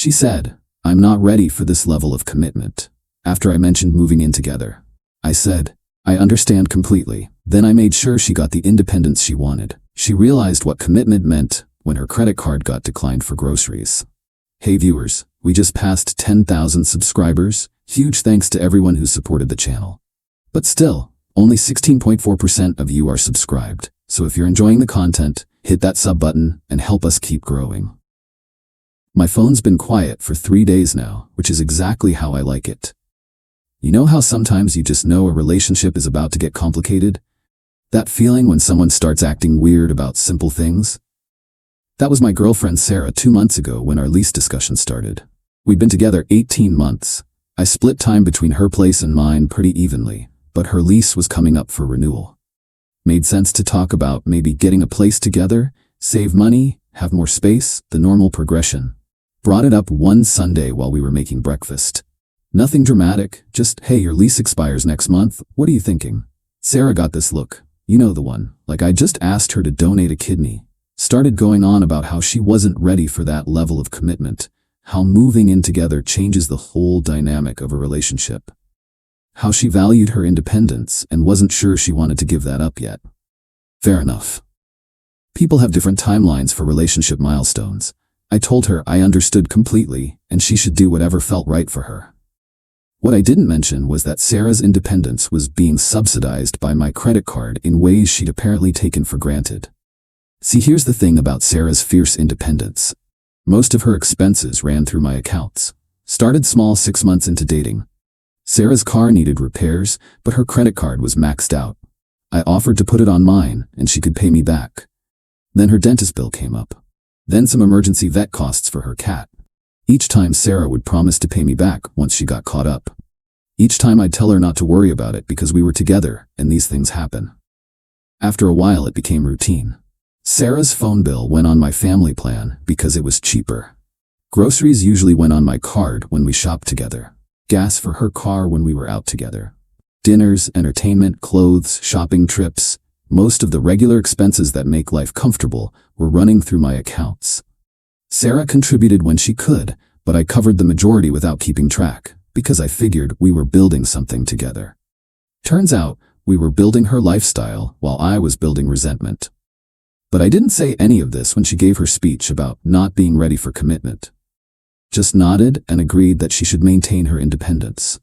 She said, "I'm not ready for this level of commitment." After I mentioned moving in together, I said, "I understand completely." Then I made sure she got the independence she wanted. She realized what commitment meant when her credit card got declined for groceries. Hey viewers, we just passed 10,000 subscribers. Huge thanks to everyone who supported the channel. But still, only 16.4% of you are subscribed. So if you're enjoying the content, hit that sub button and help us keep growing. My phone's been quiet for 3 days now, which is exactly how I like it. You know how sometimes you just know a relationship is about to get complicated? That feeling when someone starts acting weird about simple things? That was my girlfriend Sarah 2 months ago when our lease discussion started. We'd been together 18 months. I split time between her place and mine pretty evenly, but her lease was coming up for renewal. Made sense to talk about maybe getting a place together, save money, have more space, the normal progression. Brought it up one Sunday while we were making breakfast. Nothing dramatic, just, "Hey, your lease expires next month, what are you thinking?" Sarah got this look, you know the one, like I just asked her to donate a kidney. Started going on about how she wasn't ready for that level of commitment, how moving in together changes the whole dynamic of a relationship. How she valued her independence and wasn't sure she wanted to give that up yet. Fair enough. People have different timelines for relationship milestones. I told her I understood completely and she should do whatever felt right for her. What I didn't mention was that Sarah's independence was being subsidized by my credit card in ways she'd apparently taken for granted. See, here's the thing about Sarah's fierce independence. Most of her expenses ran through my accounts. Started small 6 months into dating. Sarah's car needed repairs, but her credit card was maxed out. I offered to put it on mine and she could pay me back. Then her dentist bill came up. Then some emergency vet costs for her cat. Each time Sarah would promise to pay me back once she got caught up. Each time I'd tell her not to worry about it because we were together and these things happen. After a while it became routine. Sarah's phone bill went on my family plan because it was cheaper. Groceries usually went on my card when we shopped together. Gas for her car when we were out together. Dinners, entertainment, clothes, shopping trips. Most of the regular expenses that make life comfortable were running through my accounts. Sarah contributed when she could, but I covered the majority without keeping track, because I figured we were building something together. Turns out, we were building her lifestyle while I was building resentment. But I didn't say any of this when she gave her speech about not being ready for commitment. Just nodded and agreed that she should maintain her independence.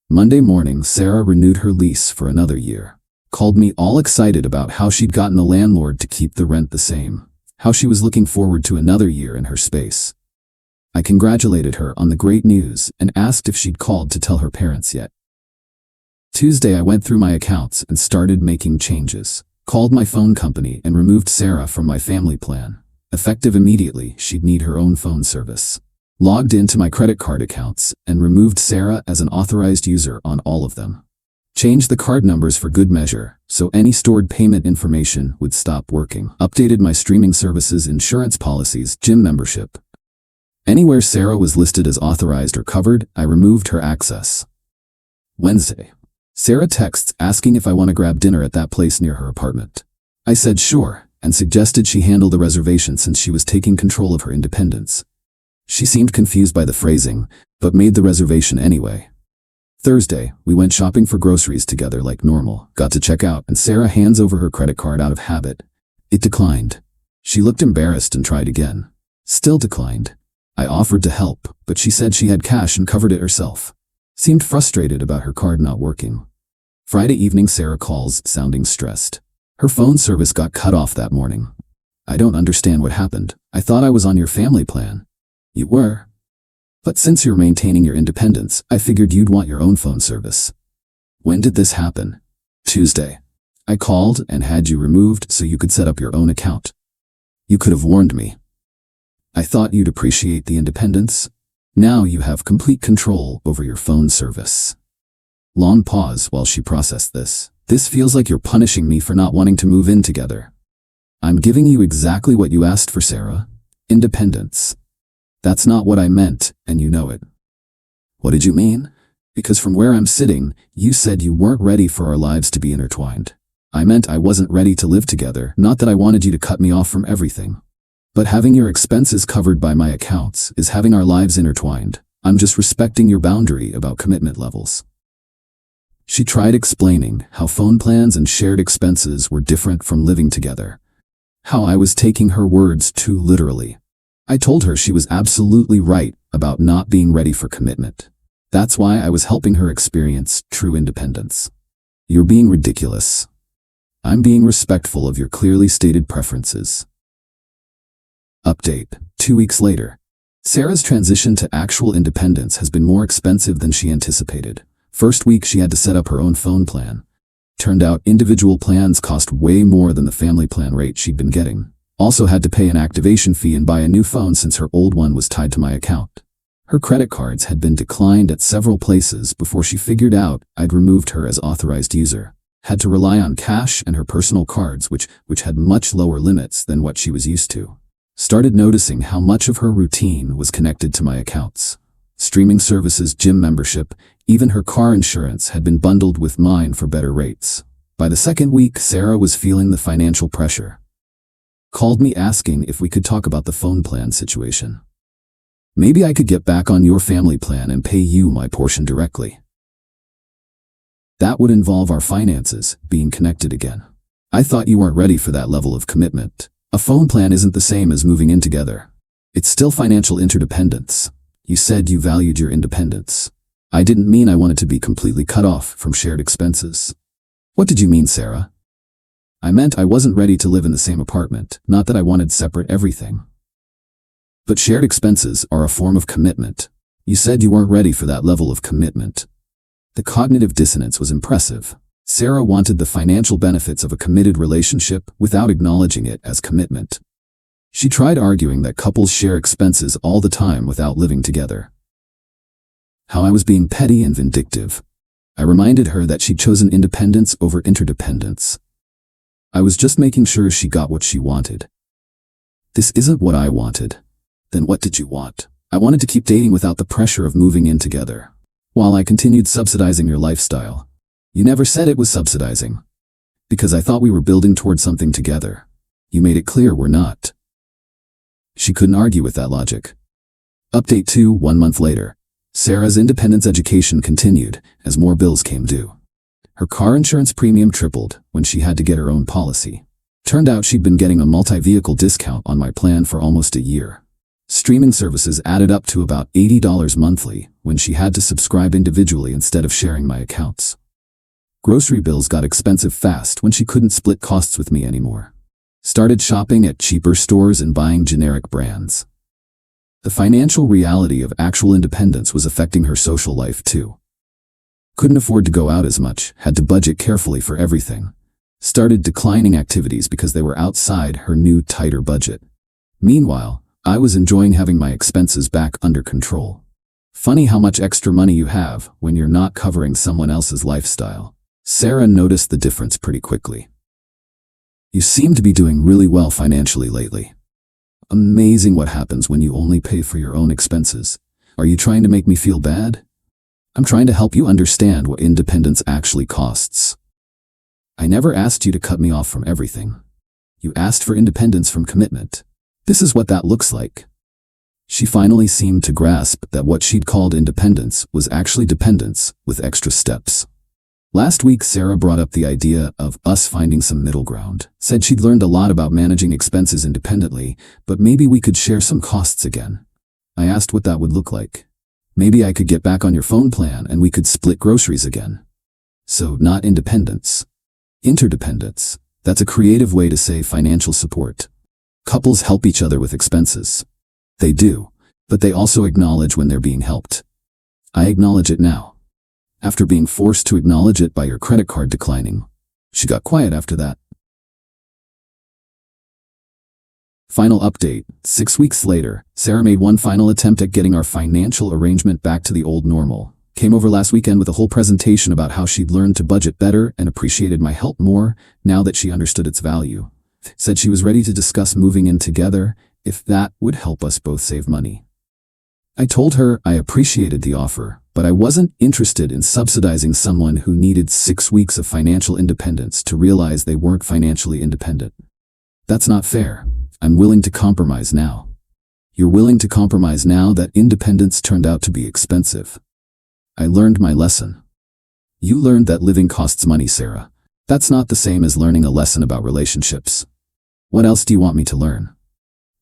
Monday morning, Sarah renewed her lease for another year. Called me all excited about how she'd gotten the landlord to keep the rent the same, how she was looking forward to another year in her space. I congratulated her on the great news and asked if she'd called to tell her parents yet. Tuesday I went through my accounts and started making changes. Called my phone company and removed Sarah from my family plan. Effective immediately, she'd need her own phone service. Logged into my credit card accounts and removed Sarah as an authorized user on all of them. Changed the card numbers for good measure, so any stored payment information would stop working. Updated my streaming services, insurance policies, gym membership. Anywhere Sarah was listed as authorized or covered, I removed her access. Wednesday. Sarah texts asking if I want to grab dinner at that place near her apartment. I said sure, and suggested she handle the reservation since she was taking control of her independence. She seemed confused by the phrasing, but made the reservation anyway. Thursday, we went shopping for groceries together like normal. Got to check out and Sarah hands over her credit card out of habit. It declined. She looked embarrassed and tried again. Still declined. I offered to help, but she said she had cash and covered it herself. Seemed frustrated about her card not working. Friday evening Sarah calls, sounding stressed. Her phone service got cut off that morning. I don't understand what happened. I thought I was on your family plan. You were. But since you're maintaining your independence, I figured you'd want your own phone service. When did this happen? Tuesday. I called and had you removed so you could set up your own account. You could have warned me. I thought you'd appreciate the independence. Now you have complete control over your phone service. Long pause while she processed this. This feels like you're punishing me for not wanting to move in together. I'm giving you exactly what you asked for, Sarah. Independence. That's not what I meant, and you know it. What did you mean? Because from where I'm sitting, you said you weren't ready for our lives to be intertwined. I meant I wasn't ready to live together, not that I wanted you to cut me off from everything. But having your expenses covered by my accounts is having our lives intertwined. I'm just respecting your boundary about commitment levels. She tried explaining how phone plans and shared expenses were different from living together. How I was taking her words too literally. I told her she was absolutely right about not being ready for commitment. That's why I was helping her experience true independence. You're being ridiculous. I'm being respectful of your clearly stated preferences. Update. 2 weeks later. Sarah's transition to actual independence has been more expensive than she anticipated. First week she had to set up her own phone plan. Turned out individual plans cost way more than the family plan rate she'd been getting. Also had to pay an activation fee and buy a new phone since her old one was tied to my account. Her credit cards had been declined at several places before she figured out I'd removed her as authorized user. Had to rely on cash and her personal cards, which had much lower limits than what she was used to. Started noticing how much of her routine was connected to my accounts. Streaming services, gym membership, even her car insurance had been bundled with mine for better rates. By the second week, Sarah was feeling the financial pressure. Called me asking if we could talk about the phone plan situation. Maybe I could get back on your family plan and pay you my portion directly. That would involve our finances being connected again. I thought you weren't ready for that level of commitment. A phone plan isn't the same as moving in together. It's still financial interdependence. You said you valued your independence. I didn't mean I wanted to be completely cut off from shared expenses. What did you mean, Sarah? I meant I wasn't ready to live in the same apartment, not that I wanted separate everything. But shared expenses are a form of commitment. You said you weren't ready for that level of commitment. The cognitive dissonance was impressive. Sarah wanted the financial benefits of a committed relationship without acknowledging it as commitment. She tried arguing that couples share expenses all the time without living together. How I was being petty and vindictive. I reminded her that she'd chosen independence over interdependence. I was just making sure she got what she wanted. This isn't what I wanted. Then what did you want? I wanted to keep dating without the pressure of moving in together, while I continued subsidizing your lifestyle. You never said it was subsidizing. Because I thought we were building toward something together. You made it clear we're not. She couldn't argue with that logic. Update 2. 1 month later. Sarah's independence education continued as more bills came due. Her car insurance premium tripled when she had to get her own policy. Turned out she'd been getting a multi-vehicle discount on my plan for almost a year. Streaming services added up to about $80 monthly when she had to subscribe individually instead of sharing my accounts. Grocery bills got expensive fast when she couldn't split costs with me anymore. Started shopping at cheaper stores and buying generic brands. The financial reality of actual independence was affecting her social life too. Couldn't afford to go out as much, had to budget carefully for everything. Started declining activities because they were outside her new tighter budget. Meanwhile, I was enjoying having my expenses back under control. Funny how much extra money you have when you're not covering someone else's lifestyle. Sarah noticed the difference pretty quickly. You seem to be doing really well financially lately. Amazing what happens when you only pay for your own expenses. Are you trying to make me feel bad? I'm trying to help you understand what independence actually costs. I never asked you to cut me off from everything. You asked for independence from commitment. This is what that looks like. She finally seemed to grasp that what she'd called independence was actually dependence with extra steps. Last week, Sarah brought up the idea of us finding some middle ground. Said she'd learned a lot about managing expenses independently, but maybe we could share some costs again. I asked what that would look like. Maybe I could get back on your phone plan and we could split groceries again. So, not independence. Interdependence. That's a creative way to say financial support. Couples help each other with expenses. They do, but they also acknowledge when they're being helped. I acknowledge it now. After being forced to acknowledge it by your credit card declining. She got quiet after that. Final update. 6 weeks later, Sarah made one final attempt at getting our financial arrangement back to the old normal. Came over last weekend with a whole presentation about how she'd learned to budget better and appreciated my help more now that she understood its value. Said she was ready to discuss moving in together if that would help us both save money. I told her I appreciated the offer, but I wasn't interested in subsidizing someone who needed 6 weeks of financial independence to realize they weren't financially independent. That's not fair. I'm willing to compromise now. You're willing to compromise now that independence turned out to be expensive. I learned my lesson. You learned that living costs money, Sarah. That's not the same as learning a lesson about relationships. What else do you want me to learn?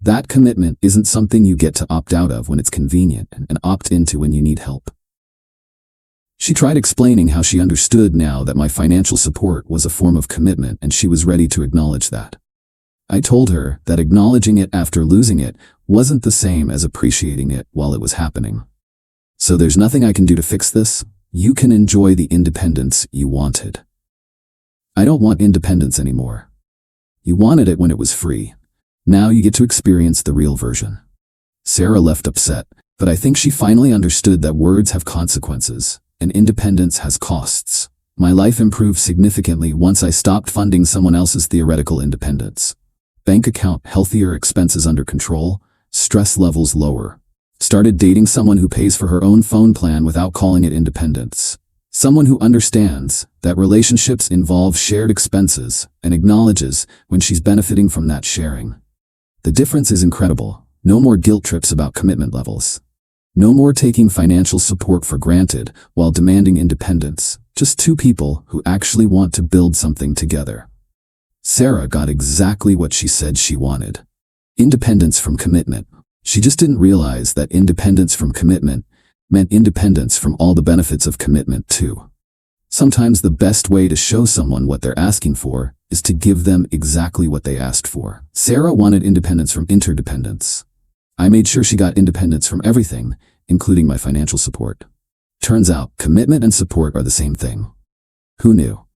That commitment isn't something you get to opt out of when it's convenient and opt into when you need help. She tried explaining how she understood now that my financial support was a form of commitment and she was ready to acknowledge that. I told her that acknowledging it after losing it wasn't the same as appreciating it while it was happening. So there's nothing I can do to fix this. You can enjoy the independence you wanted. I don't want independence anymore. You wanted it when it was free. Now you get to experience the real version. Sarah left upset, but I think she finally understood that words have consequences, and independence has costs. My life improved significantly once I stopped funding someone else's theoretical independence. Bank account healthier, expenses under control, stress levels lower. Started dating someone who pays for her own phone plan without calling it independence. Someone who understands that relationships involve shared expenses and acknowledges when she's benefiting from that sharing. The difference is incredible. No more guilt trips about commitment levels. No more taking financial support for granted while demanding independence. Just two people who actually want to build something together. Sarah got exactly what she said she wanted. Independence from commitment. She just didn't realize that independence from commitment meant independence from all the benefits of commitment too. Sometimes the best way to show someone what they're asking for is to give them exactly what they asked for. Sarah wanted independence from interdependence. I made sure she got independence from everything, including my financial support. Turns out, commitment and support are the same thing. Who knew?